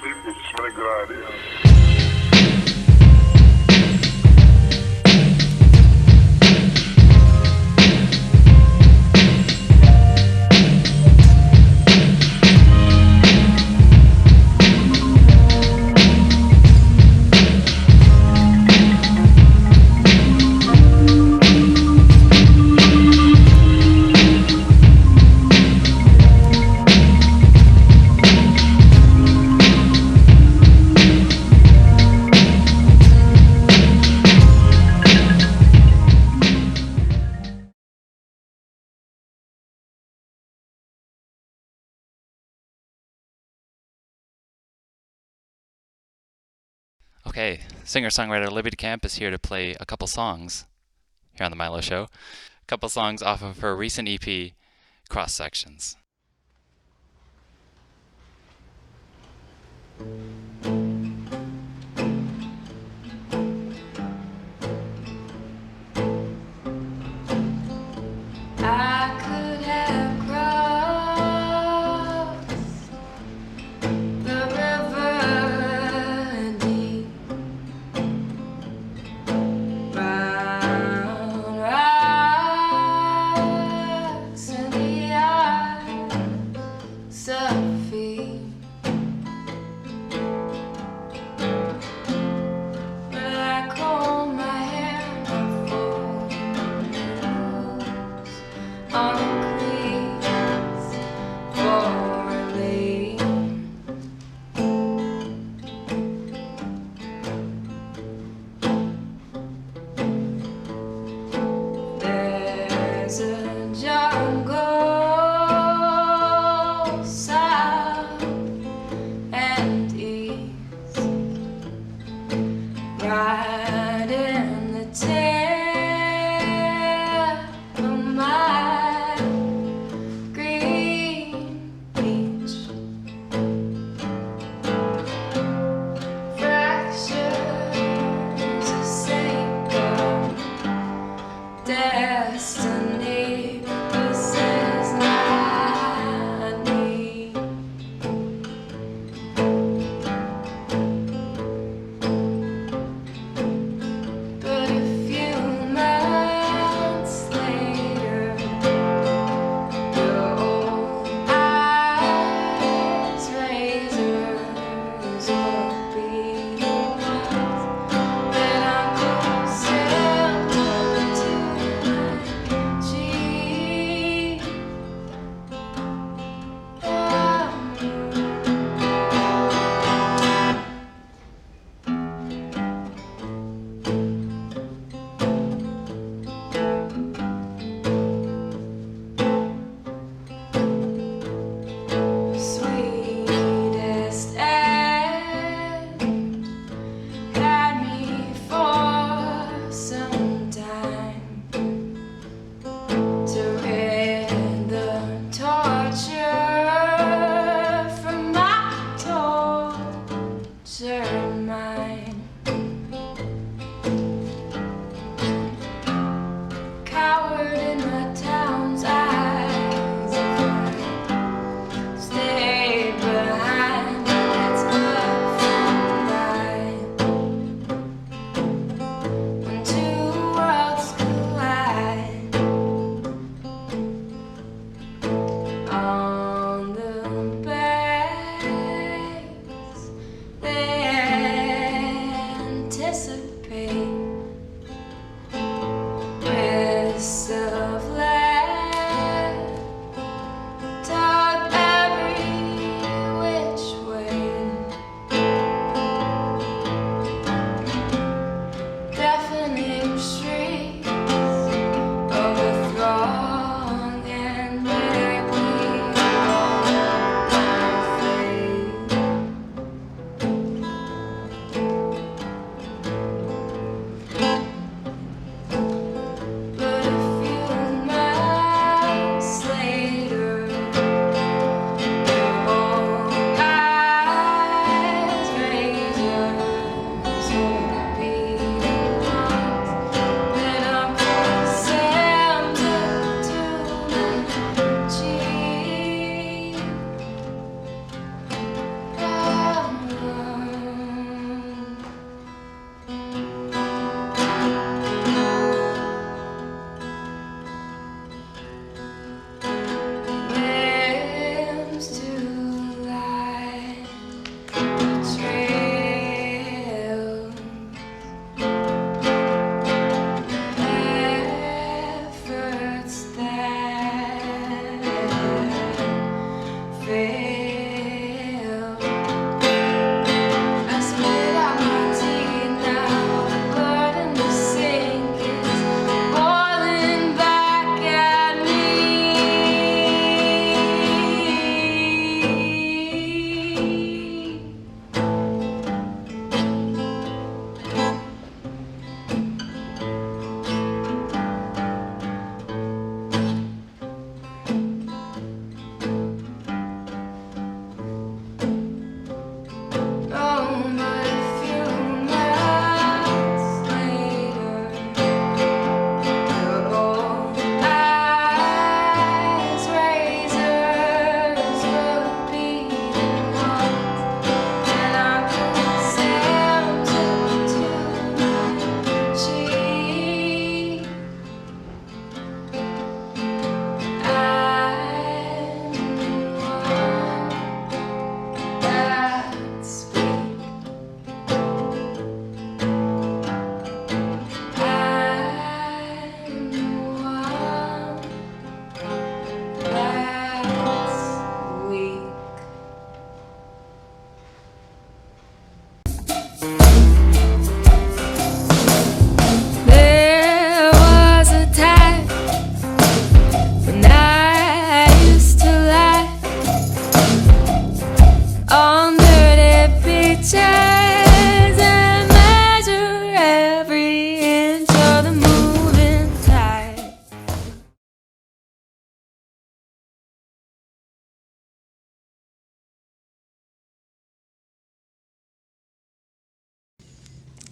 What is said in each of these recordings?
people. It's a really good idea. Okay, singer-songwriter Libby DeCamp is here to play a couple songs here on the Milo Show. A couple songs off of her recent EP, Cross Sections. I could have crossed the river deep, round rocks in the eyes of feet. But I comb my hair on a crease for relief. There's a jungle south and east, right in the tail of my green beach. Fractures of sacred destiny. This is not me. But a few months later, your old eyes, razors will be the ones that Uncle sailed up to my cheek.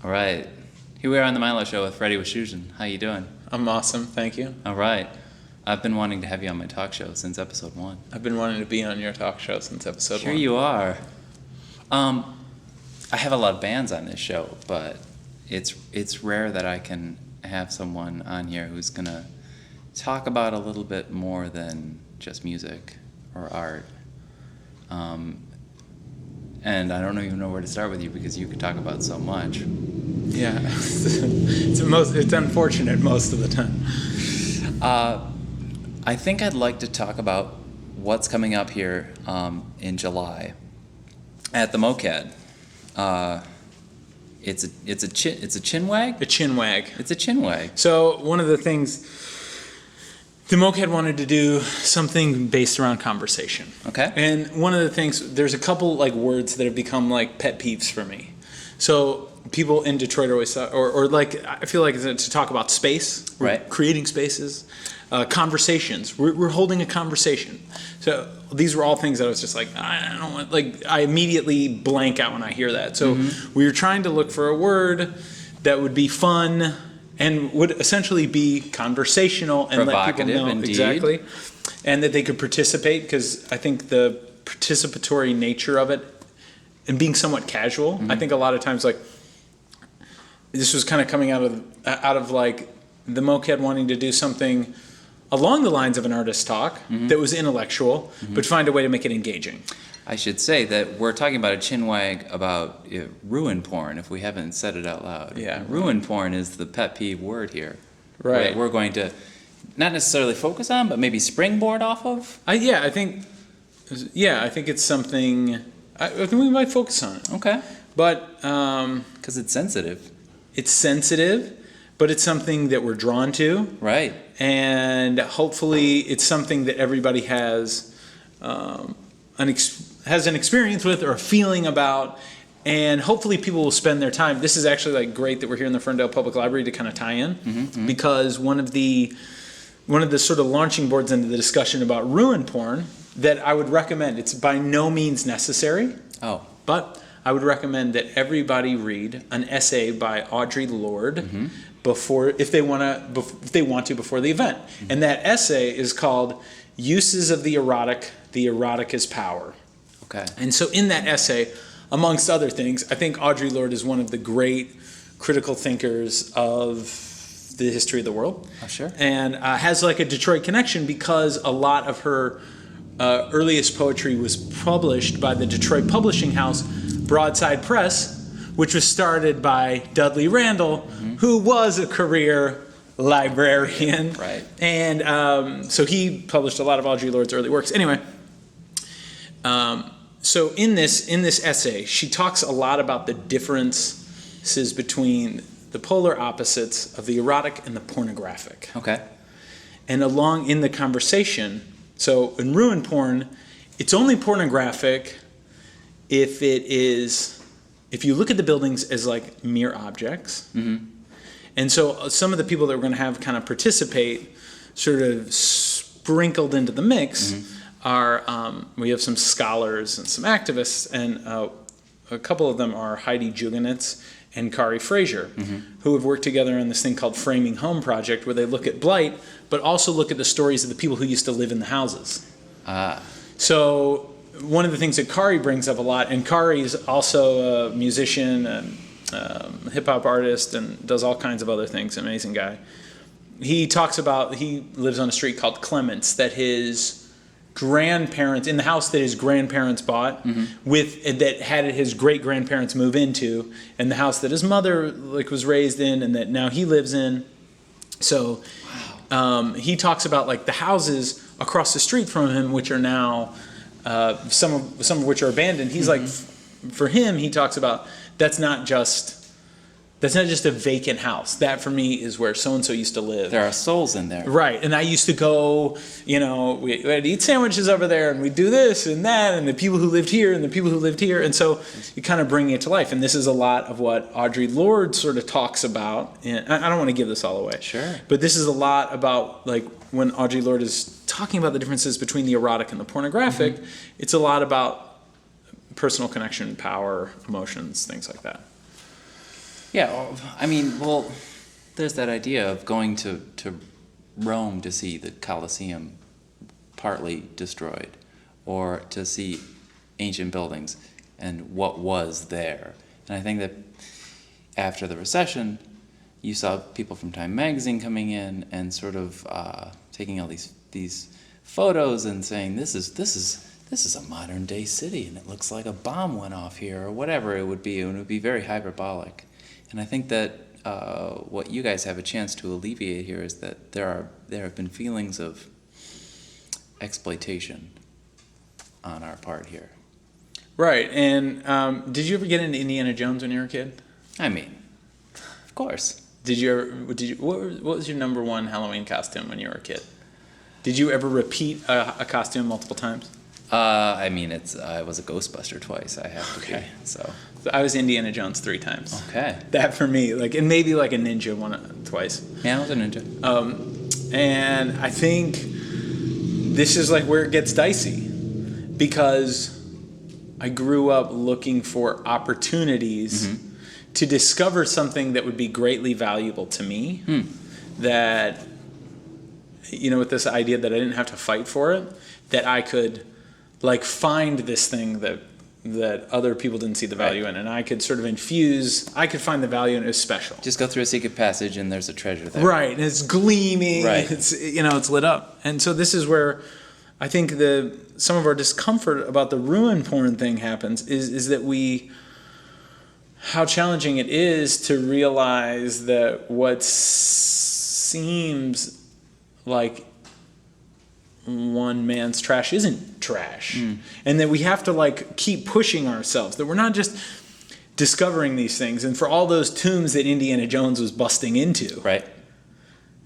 All right. Here we are on the Milo Show with Phreddy Wischusen. How you doing? I'm awesome, thank you. All right. I've been wanting to have you on my talk show since episode 1. I've been wanting to be on your talk show since episode Here 1. you are. I have a lot of bands on this show, but it's rare that I can have someone on here who's going to talk about a little bit more than just music or art. And I don't even know where to start with you because you could talk about so much. Yeah, it's unfortunate most of the time. I think I'd like to talk about what's coming up here in July at the MOCAD. It's a chinwag? A chinwag. It's a chinwag. So one of the things, the MOCAD wanted to do something based around conversation. Okay. And one of the things, there's a couple like words that have become like pet peeves for me. So people in Detroit always talk, or like I feel like it's to talk about space, right? Creating spaces, conversations. We're holding a conversation. So these were all things that I was just like, I don't want. Like I immediately blank out when I hear that. So we were trying to look for a word that would be fun and would essentially be conversational and let people know indeed. Exactly, and that they could participate because I think the participatory nature of it and being somewhat casual. I think a lot of times like this was kind of coming out of like the MOCAD wanting to do something along the lines of an artist talk that was intellectual, but find a way to make it engaging. I should say that we're talking about a chinwag about ruin porn, if we haven't said it out loud. Yeah. Ruin porn is the pet peeve word here. Right. We're going to not necessarily focus on, but maybe springboard off of. I think it's something. I think we might focus on it. Okay. But Because it's sensitive. it's sensitive, but it's something that we're drawn to. Right. And hopefully it's something that everybody has an experience with or a feeling about, and hopefully people will spend their time. This is actually like great that we're here in the Ferndale Public Library to kind of tie in, because one of the sort of launching boards into the discussion about ruin porn that I would recommend. It's by no means necessary, but I would recommend that everybody read an essay by Audre Lorde before, if they want to, before the event. And that essay is called "Uses of the Erotic is Power." Okay. And so in that essay, amongst other things, I think Audre Lorde is one of the great critical thinkers of the history of the world. Oh, sure. And has like a Detroit connection because a lot of her earliest poetry was published by the Detroit publishing house Broadside Press, which was started by Dudley Randall, who was a career librarian. Right. And so he published a lot of Audre Lorde's early works. Anyway, so in this essay, she talks a lot about the differences between the polar opposites of the erotic and the pornographic. Okay. And along in the conversation, so in ruin porn, it's only pornographic if you look at the buildings as like mere objects. And so some of the people that we're going to have kind of participate, sort of sprinkled into the mix, are we have some scholars and some activists, and a couple of them are Heidi Juganitz and Kari Frazier, who have worked together on this thing called Framing Home Project, where they look at blight, but also look at the stories of the people who used to live in the houses. So one of the things that Kari brings up a lot, and Kari is also a musician and hip-hop artist and does all kinds of other things, amazing guy. He talks about, he lives on a street called Clements, that his grandparents, in the house that his grandparents bought, that had his great-grandparents move into, and the house that his mother like was raised in and that now he lives in. So he talks about like the houses across the street from him, which are now some of which are abandoned. He's like, for him, he talks about that's not just a vacant house. That for me is where so and so used to live. There are souls in there. Right, and I used to go, we'd eat sandwiches over there, and we'd do this and that, and the people who lived here, and the people who lived here, and so you kind of bring it to life. And this is a lot of what Audre Lorde sort of talks about. And I don't want to give this all away. Sure. But this is a lot about, like, when Audre Lorde is talking about the differences between the erotic and the pornographic, it's a lot about personal connection, power, emotions, things like that. Yeah, well, I mean, well, there's that idea of going to Rome to see the Colosseum partly destroyed, or to see ancient buildings and what was there. And I think that after the recession, you saw people from Time Magazine coming in and sort of taking all these photos and saying this is a modern day city and it looks like a bomb went off here or whatever it would be, and it would be very hyperbolic. And I think that what you guys have a chance to alleviate here is that there have been feelings of exploitation on our part here. Right. And did you ever get into Indiana Jones when you were a kid? I mean, of course. What was your number one Halloween costume when you were a kid? Did you ever repeat a costume multiple times? I mean, I was a Ghostbuster twice. I have to be. So I was Indiana Jones 3 times. Okay. That for me, and maybe like a ninja twice. Yeah, I was a ninja. And I think this is like where it gets dicey, because I grew up looking for opportunities to discover something that would be greatly valuable to me. That, with this idea that I didn't have to fight for it, that I could find this thing that other people didn't see the value in, and I could sort of I could find the value in it. It was special. Just go through a secret passage and there's a treasure there. Right, and it's gleaming, right. It's lit up. And so this is where I think some of our discomfort about the ruin porn thing happens, is that how challenging it is to realize that what seems like one man's trash isn't trash, and that we have to keep pushing ourselves, that we're not just discovering these things. And for all those tombs that Indiana Jones was busting into, right,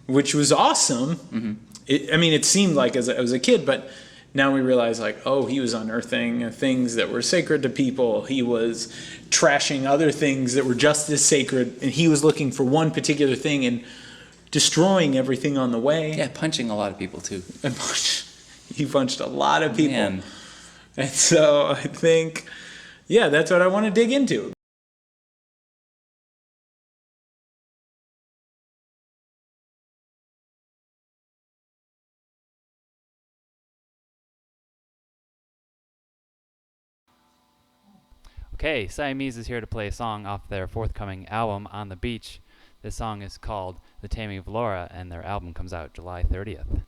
which was awesome. It seemed like as a kid, but now we realize he was unearthing things that were sacred to people. He was trashing other things that were just as sacred, and he was looking for one particular thing and destroying everything on the way. Yeah, punching a lot of people too. And he punched a lot of people. Man. And so I think, that's what I want to dig into. Okay, Siamese is here to play a song off their forthcoming album, On the Beach. This song is called The Taming of Laura, and their album comes out July 30th.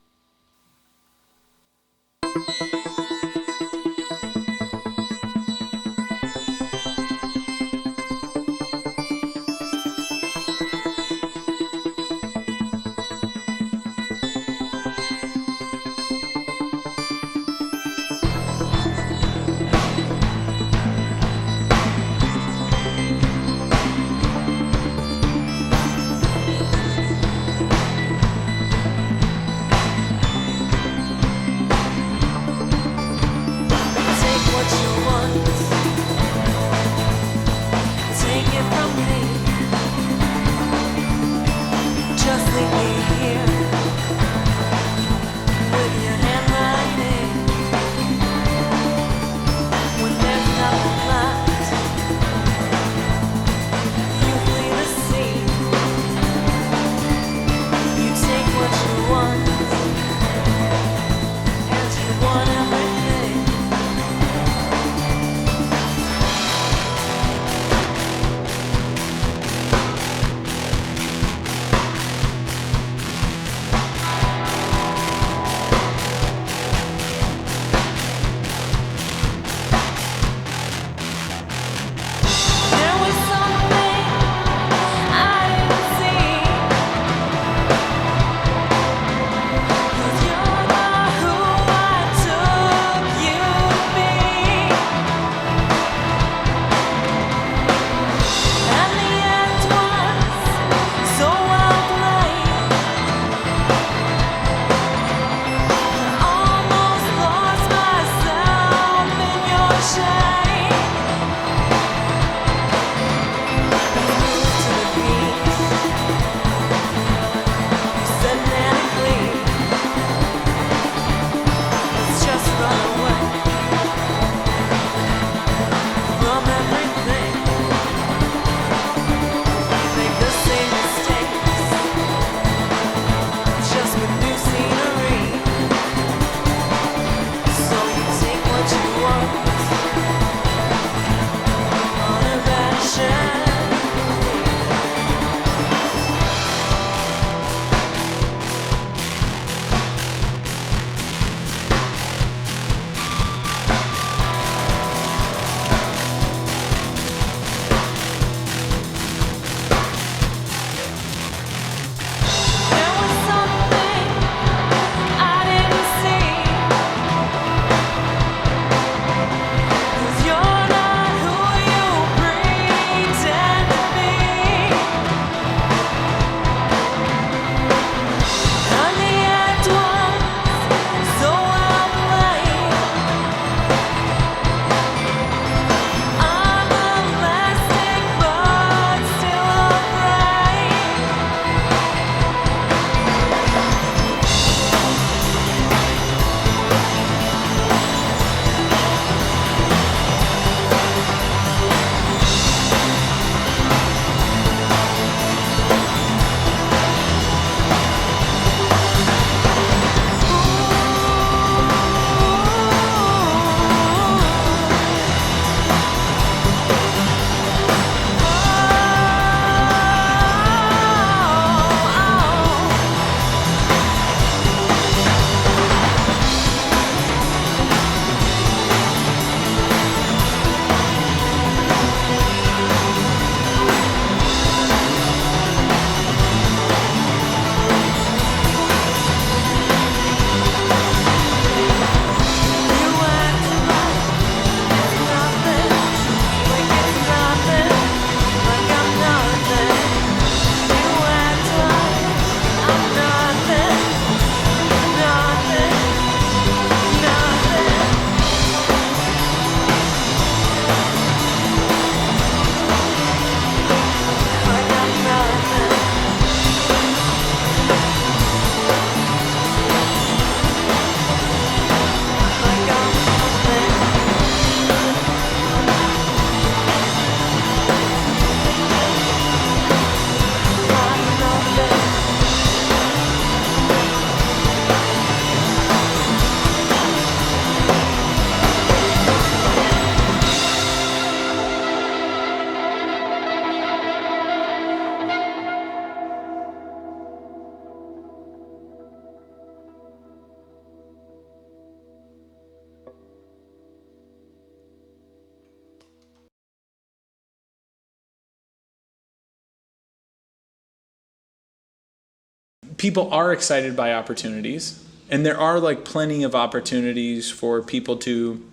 people are excited by opportunities, and there are like plenty of opportunities for people to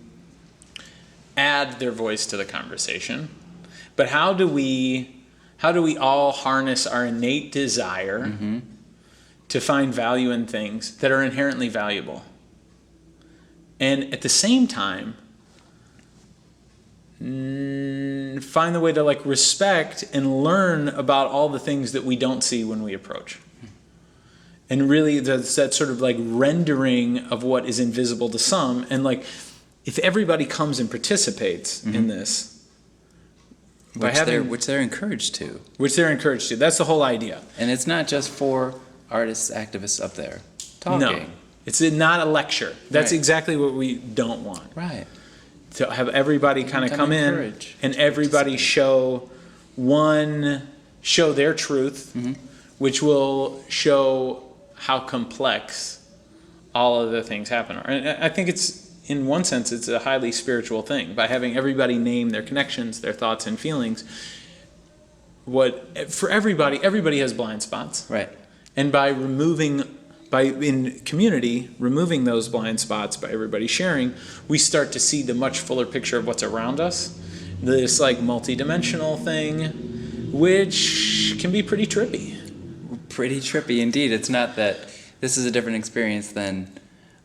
add their voice to the conversation. But how do we all harness our innate desire to find value in things that are inherently valuable? And at the same time, find the way to like respect and learn about all the things that we don't see when we approach. And really that's that sort of like rendering of what is invisible to some. And like, if everybody comes and participates in this, which they're encouraged to. Which they're encouraged to. That's the whole idea. And it's not just for artists, activists up there talking. No, it's not a lecture. That's Right. exactly what we don't want. Right. To have everybody kind of come in encourage, and everybody show their truth, which will show how complex all of the things happen are. And I think it's, in one sense, it's a highly spiritual thing. By having everybody name their connections, their thoughts and feelings, for everybody has blind spots. Right. And in community, removing those blind spots by everybody sharing, we start to see the much fuller picture of what's around us. This like multidimensional thing, which can be pretty trippy. Pretty trippy indeed. It's not that this is a different experience than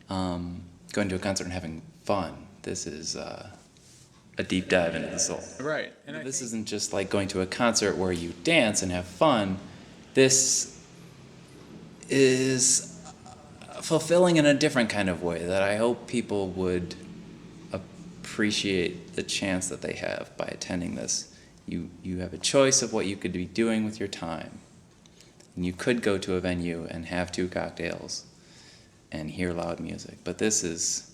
going to a concert and having fun. This is a deep dive into the soul. Right. And This isn't just like going to a concert where you dance and have fun. This is fulfilling in a different kind of way that I hope people would appreciate the chance that they have by attending this. You have a choice of what you could be doing with your time. And you could go to a venue and have 2 cocktails and hear loud music. But this is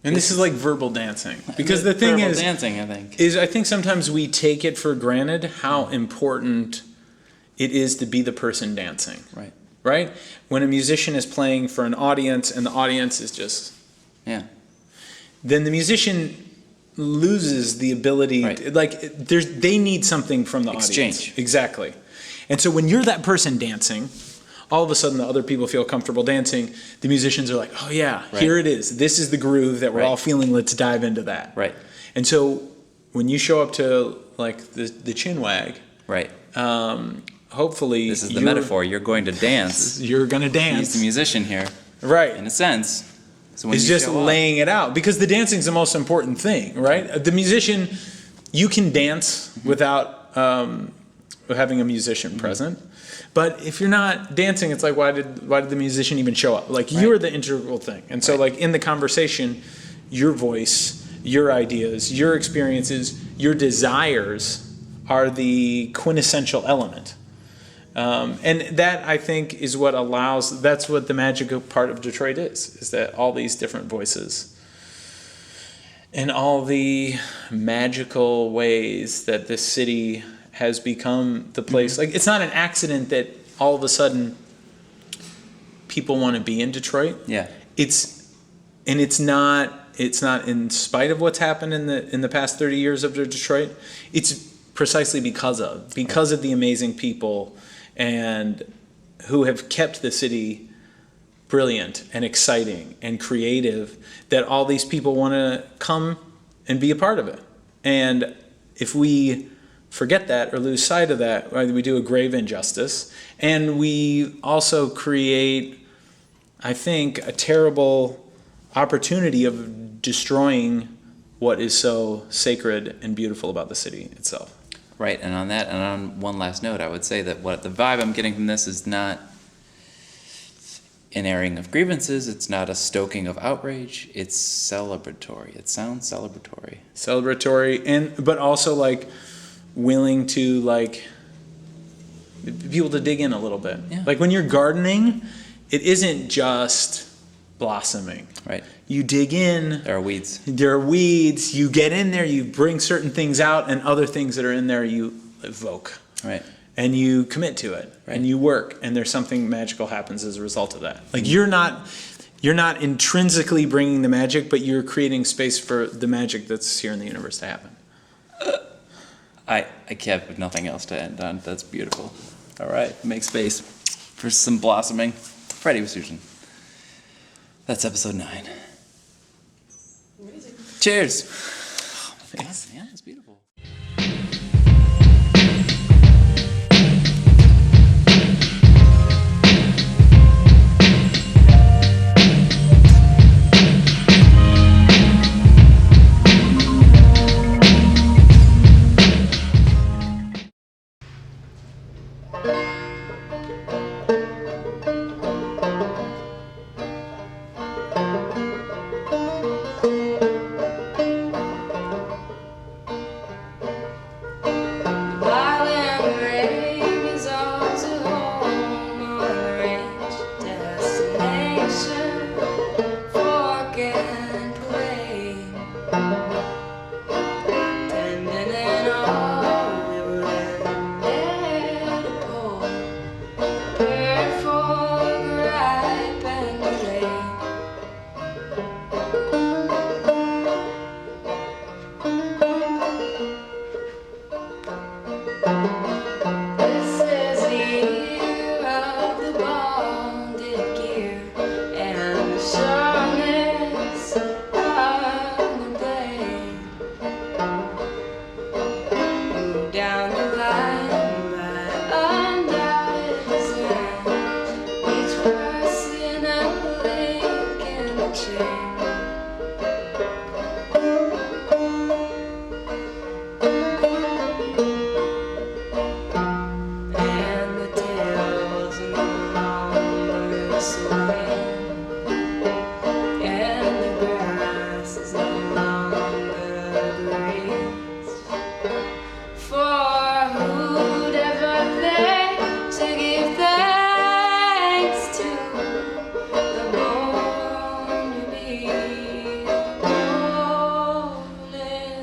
like verbal dancing. Because the thing verbal is, dancing, I think. I think sometimes we take it for granted how important it is to be the person dancing. Right. Right? When a musician is playing for an audience and the audience is just... Yeah. Then the musician loses the ability... Right. They need something from the audience. Exchange. Exactly. And so when you're that person dancing, all of a sudden the other people feel comfortable dancing. The musicians are like, oh yeah, Right. here it is. This is the groove that we're Right. all feeling. Let's dive into that. Right. And so when you show up to like the chin wag... Right. Hopefully, This is the metaphor. You're going to dance. You're gonna He's dance, the musician here, right? in a sense. So when It's you just show up- laying it out because the dancing's the most important thing, right? The musician, you can dance without having a musician present, but if you're not dancing, it's like why did the musician even show up? Like you're the integral thing, and so like in the conversation, your voice, your ideas, your experiences, your desires are the quintessential element. And that, I think, is what that's what the magical part of Detroit is that all these different voices and all the magical ways that this city has become the place. Like, it's not an accident that all of a sudden people want to be in Detroit. Yeah. It's not in spite of what's happened in the past 30 years of Detroit. It's precisely because of the amazing people and who have kept the city brilliant and exciting and creative, that all these people want to come and be a part of it. And if we forget that or lose sight of that, we do a grave injustice. And we also create, I think, a terrible opportunity of destroying what is so sacred and beautiful about the city itself. Right, and on that, and on one last note, I would say that what the vibe I'm getting from this is not an airing of grievances, it's not a stoking of outrage, it's celebratory. It sounds celebratory. But also like willing to like people to dig in a little bit. Yeah. Like when you're gardening, it isn't just blossoming. Right. You dig in. There are weeds. There are weeds. You get in there, you bring certain things out, and other things that are in there you evoke. Right. And you commit to it. Right. And you work, and there's something magical happens as a result of that. Like you're not intrinsically bringing the magic, but you're creating space for the magic that's here in the universe to happen. I have nothing else to end on. That's beautiful. All right, make space for some blossoming. Phreddy Wischusen. That's episode 9. Amazing. Cheers. Oh my God, man, that's beautiful. Violent rain is always a home on the range. Destination, fork and play. Tending and all, we were there to pull. Prepared for gripe and delay. This is the year of the bonded gear and the sharpness of the blade. Move down the line by undoubted design, each person a link in the chain. And the tales no longer sway, and the grass is no longer green. For who'd ever think to give thanks to the born to be golden?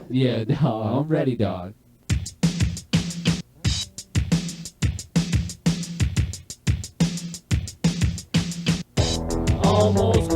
Yeah, dog. I'm ready, dog. Almost